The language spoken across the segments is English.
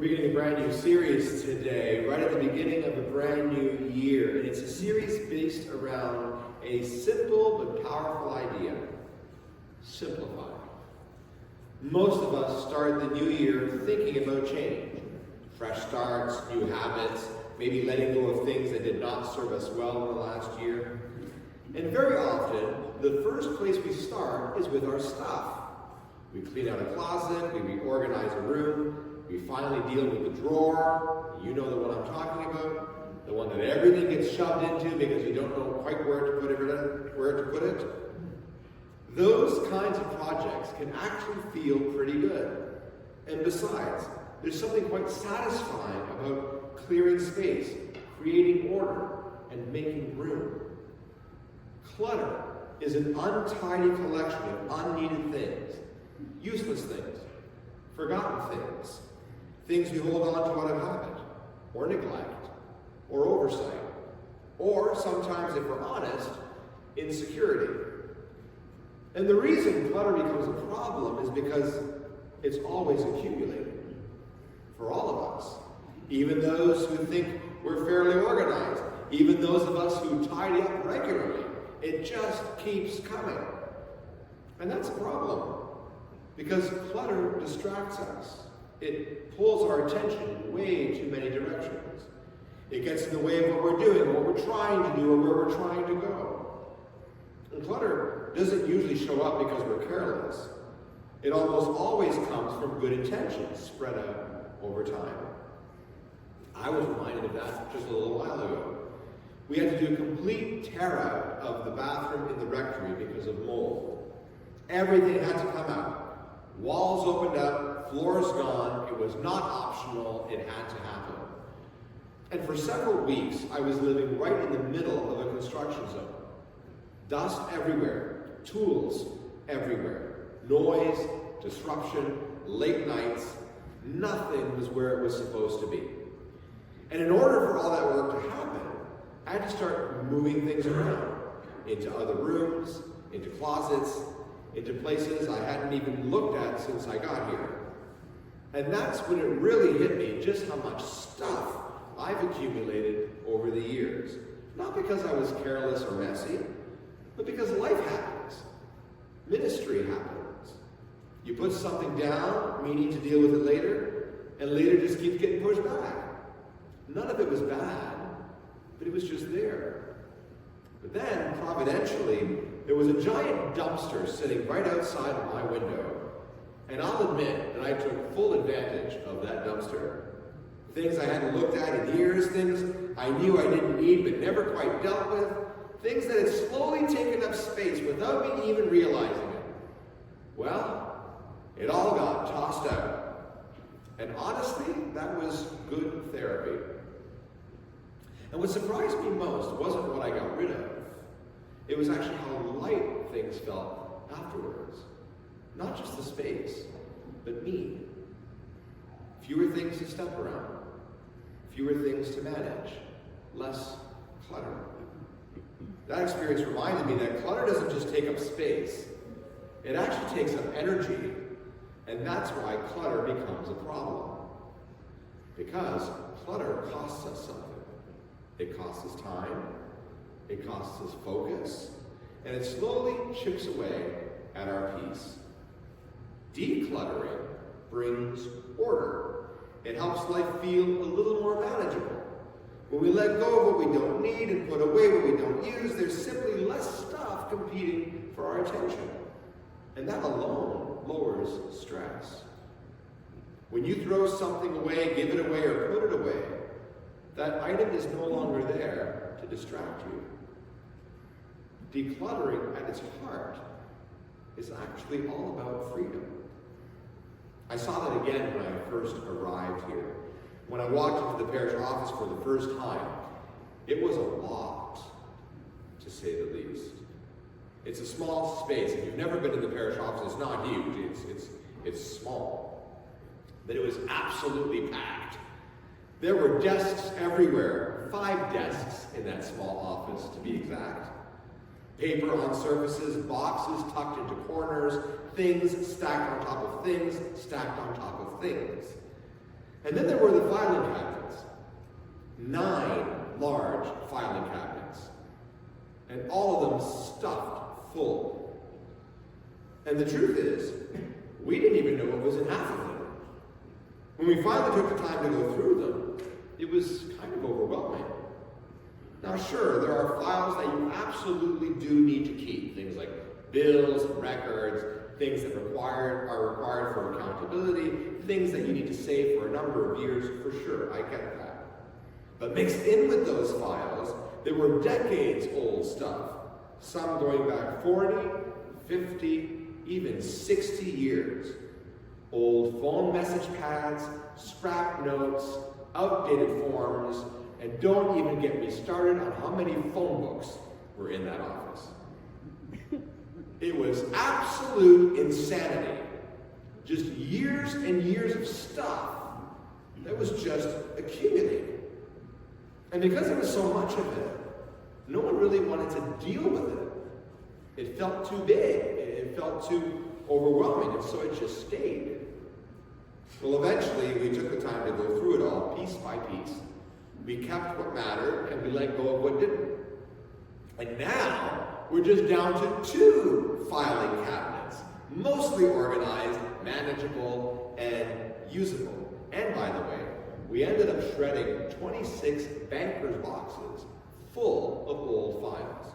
beginning a brand new series today, right at the beginning of a brand new year. And it's a series based around a simple but powerful idea: simplify. Most of us start the new year thinking about change. Fresh starts, new habits, maybe letting go of things that did not serve us well in the last year. And very often, the first place we start is with our stuff. We clean out a closet, we reorganize a room, we finally deal with the drawer. You know the one I'm talking about, the one that everything gets shoved into because you don't know quite where to put it. Those kinds of projects can actually feel pretty good. And besides, there's something quite satisfying about clearing space, creating order, and making room. Clutter is an untidy collection of unneeded things, useless things, forgotten things, things we hold on to out of habit, or neglect, or oversight, or sometimes, if we're honest, insecurity. And the reason clutter becomes a problem is because it's always accumulating. For all of us, even those who think we're fairly organized, even those of us who tidy up regularly, it just keeps coming. And that's a problem, because clutter distracts us. It pulls our attention in way too many directions. It gets in the way of what we're doing, what we're trying to do, or where we're trying to go. And clutter doesn't usually show up because we're careless. It almost always comes from good intentions spread out over time. I was reminded of that just a little while ago. We had to do a complete tear out of the bathroom in the rectory because of mold. Everything had to come out. Walls opened up, floors gone. It was not optional, it had to happen. And for several weeks, I was living right in the middle of a construction zone. Dust everywhere, tools everywhere, noise, disruption, late nights. Nothing was where it was supposed to be. And in order for all that work to happen, I had to start moving things around into other rooms, into closets, into places I hadn't even looked at since I got here. And that's when it really hit me just how much stuff I've accumulated over the years. Not because I was careless or messy, but because life happens. Ministry happens. You put something down, meaning to deal with it later, and later just keeps getting pushed back. None of it was bad, but it was just there. But then, providentially, there was a giant dumpster sitting right outside of my window. And I'll admit that I took full advantage of that dumpster. Things I hadn't looked at in years, things I knew I didn't need but never quite dealt with, things that had slowly taken up space without me even realizing it. Well, it all got tossed out. And honestly, that was good therapy. And what surprised me most wasn't what I got rid of. It was actually how light things felt afterwards. Not just the space, but me. Fewer things to step around. Fewer things to manage. Less clutter. That experience reminded me that clutter doesn't just take up space. It actually takes up energy. And that's why clutter becomes a problem. Because clutter costs us something. It costs us time, it costs us focus, and it slowly chips away at our peace. Decluttering brings order. It helps life feel a little more manageable. When we let go of what we don't need and put away what we don't use, there's simply less stuff competing for our attention. And that alone lowers stress. When you throw something away, give it away, or put it away, that item is no longer there to distract you. Decluttering at its heart is actually all about freedom. I saw that again when I first arrived here. When I walked into the parish office for the first time, it was a lot, to say the least. It's a small space. If you've never been in the parish office, it's not huge. It's small. But it was absolutely packed. There were desks everywhere, 5 desks in that small office to be exact. Paper on surfaces, boxes tucked into corners, things stacked on top of things, stacked on top of things. And then there were the filing cabinets. 9 large filing cabinets. And all of them stuffed full. And the truth is, we didn't even know what was in half of them. When we finally took the time to go through them, it was kind of overwhelming. Now sure, there are files that you absolutely do need to keep. Things like bills, records, things that are required for accountability, things that you need to save for a number of years, for sure, I get that. But mixed in with those files, there were decades-old stuff, some going back 40, 50, even 60 years. Old phone message pads, scrap notes, outdated forms, and don't even get me started on how many phone books were in that office. It was absolute insanity. Just years and years of stuff that was just accumulating. And because there was so much of it, no one really wanted to deal with it. It felt too big. It felt too overwhelming, and so it just stayed. Well, eventually, we took the time to go through it all, piece by piece. We kept what mattered, and we let go of what didn't. And now, we're just down to 2 filing cabinets, mostly organized, manageable, and usable. And by the way, we ended up shredding 26 banker's boxes full of old files.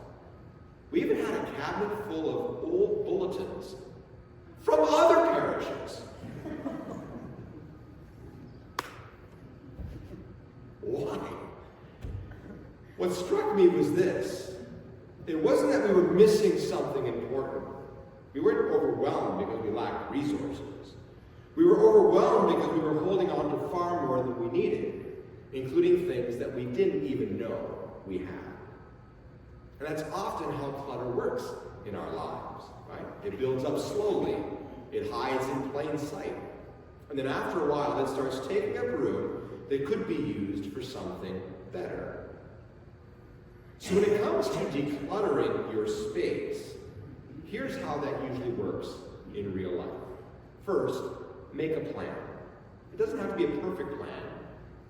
We even had a cabinet full of old bulletins from other parishes. Why? What struck me was this. It wasn't that we were missing something important. We weren't overwhelmed because we lacked resources. We were overwhelmed because we were holding on to far more than we needed, including things that we didn't even know we had. And that's often how clutter works in our lives, right? It builds up slowly. It hides in plain sight. And then after a while, it starts taking up room that could be used for something better. So when it comes to decluttering your space, here's how that usually works in real life. First, make a plan. It doesn't have to be a perfect plan,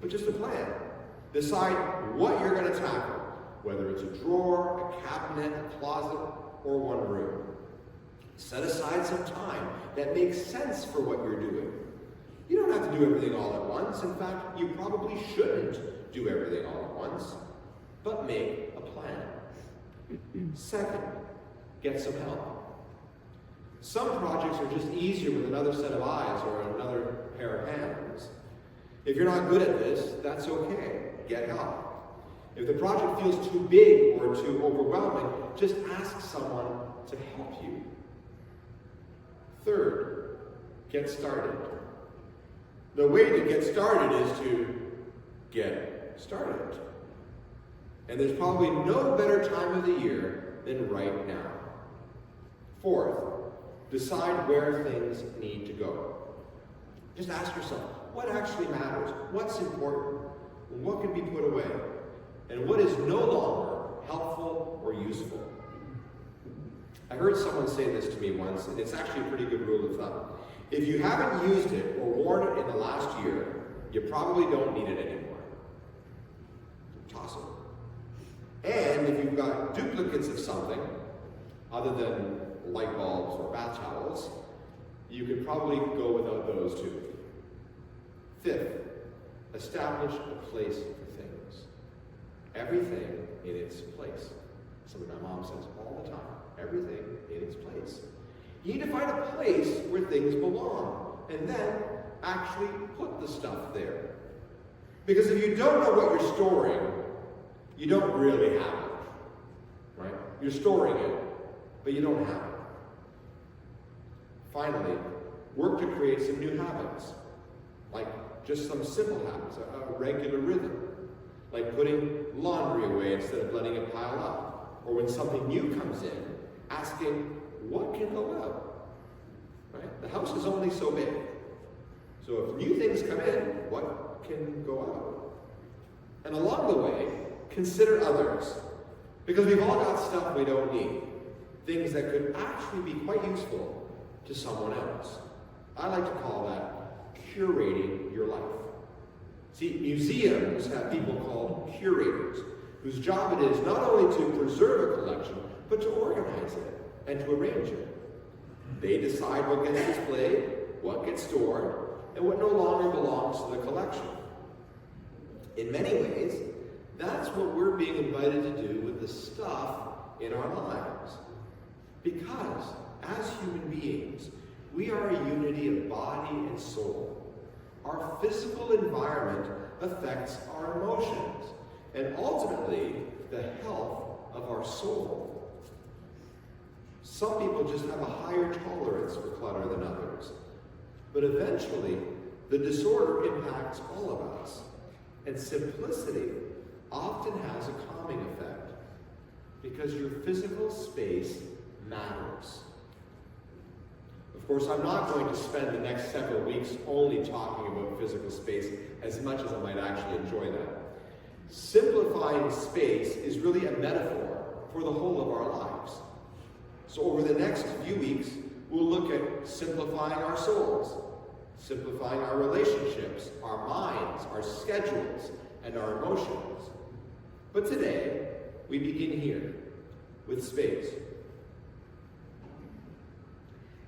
but just a plan. Decide what you're going to tackle, whether it's a drawer, a cabinet, a closet, or one room. Set aside some time that makes sense for what you're doing. You don't have to do everything all at once. In fact, you probably shouldn't do everything all at once, but make a plan. Second, get some help. Some projects are just easier with another set of eyes or another pair of hands. If you're not good at this, that's okay. Get help. If the project feels too big or too overwhelming, just ask someone to help you. Third, get started. The way to get started is to get started. And there's probably no better time of the year than right now. Fourth, decide where things need to go. Just ask yourself, what actually matters? What's important? What can be put away? And what is no longer helpful or useful? I heard someone say this to me once, and it's actually a pretty good rule of thumb. If you haven't used it or worn it in the last year, you probably don't need it anymore. Toss it. And if you've got duplicates of something, other than light bulbs or bath towels, you could probably go without those too. Fifth, establish a place for things. Everything in its place. Something my mom says all the time. Everything in its place. You need to find a place where things belong, and then actually put the stuff there. Because if you don't know what you're storing, you don't really have it, right? You're storing it, but you don't have it. Finally, work to create some new habits, like just some simple habits, a regular rhythm, like putting laundry away instead of letting it pile up, or when something new comes in, asking, what can go out? Right? The house is only so big. So if new things come in, what can go out? And along the way, consider others. Because we've all got stuff we don't need. Things that could actually be quite useful to someone else. I like to call that curating your life. See, museums have people called curators, whose job it is not only to preserve a collection, but to organize it and to arrange it. They decide what gets displayed, what gets stored, and what no longer belongs to the collection. In many ways, that's what we're being invited to do with the stuff in our lives. Because, as human beings, we are a unity of body and soul. Our physical environment affects our emotions, and ultimately, the health of our soul. Some people just have a higher tolerance for clutter than others. But eventually, the disorder impacts all of us. And simplicity often has a calming effect because your physical space matters. Of course, I'm not going to spend the next several weeks only talking about physical space, as much as I might actually enjoy that. Simplifying space is really a metaphor for the whole of our lives. So over the next few weeks, we'll look at simplifying our souls, simplifying our relationships, our minds, our schedules, and our emotions. But today, we begin here with space.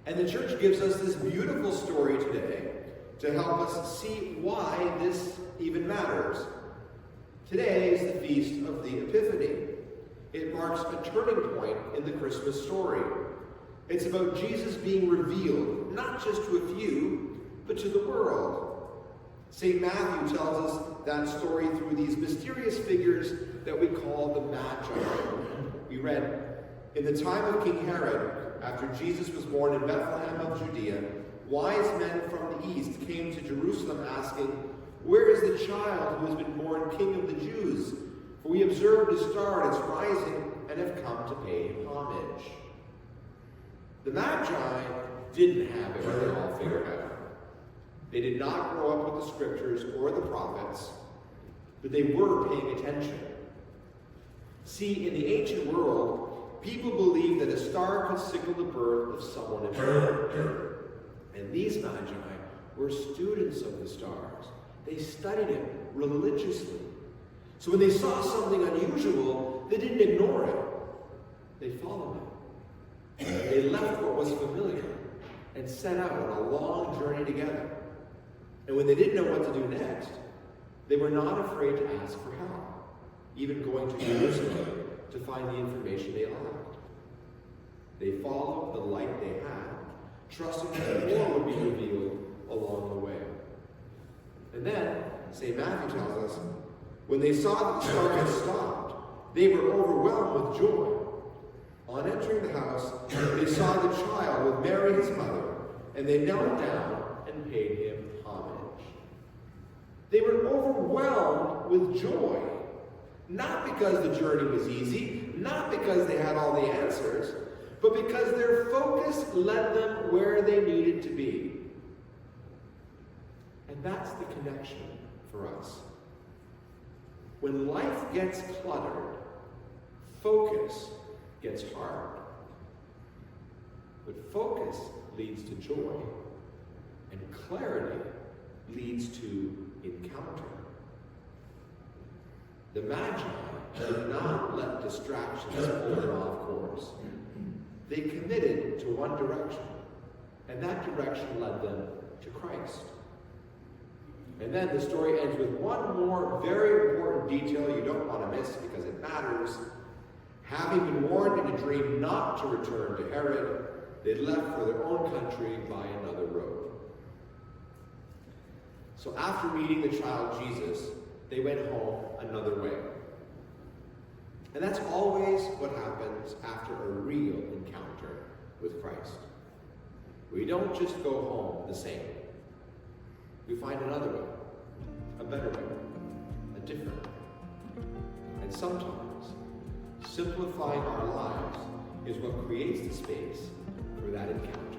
And the church gives us this beautiful story today to help us see why this even matters. Today is the Feast of the Epiphany. It marks a turning point in the Christmas story. It's about Jesus being revealed, not just to a few, but to the world. St. Matthew tells us that story through these mysterious figures that we call the Magi. We read, in the time of King Herod, after Jesus was born in Bethlehem of Judea, wise men from the east came to Jerusalem asking, "Where is the child who has been born King of the Jews? For we observed his star at its rising and have come to pay him homage." The Magi didn't have it all figured out. They did not grow up with the scriptures or the prophets, but they were paying attention. See, in the ancient world, people believed that a star could signal the birth of someone in heaven. And these Magi were students of the stars. They studied it religiously. So when they saw something unusual, they didn't ignore it. They followed it. They left what was familiar and set out on a long journey together. And when they didn't know what to do next, they were not afraid to ask for help, even going to Jerusalem to find the information they lacked. They followed the light they had, trusting that more would be revealed along the way. And then, St. Matthew tells us, when they saw that the star had stopped, they were overwhelmed with joy. On entering the house, they saw the child with Mary his mother, and they knelt down and paid him homage. They were overwhelmed with joy. Not because the journey was easy, not because they had all the answers, but because their focus led them where they needed to be. And that's the connection for us. When life gets cluttered, focus gets hard. But focus leads to joy, and clarity leads to encounter. The Magi did not let distractions pull them off course. They committed to one direction, and that direction led them to Christ. And then the story ends with one more very important detail you don't want to miss because it matters. Having been warned in a dream not to return to Herod, they left for their own country by another road. So after meeting the child Jesus, they went home another way. And that's always what happens after a real encounter with Christ. We don't just go home the same. We find another way, a better way, a different way. And sometimes, simplifying our lives is what creates the space for that encounter.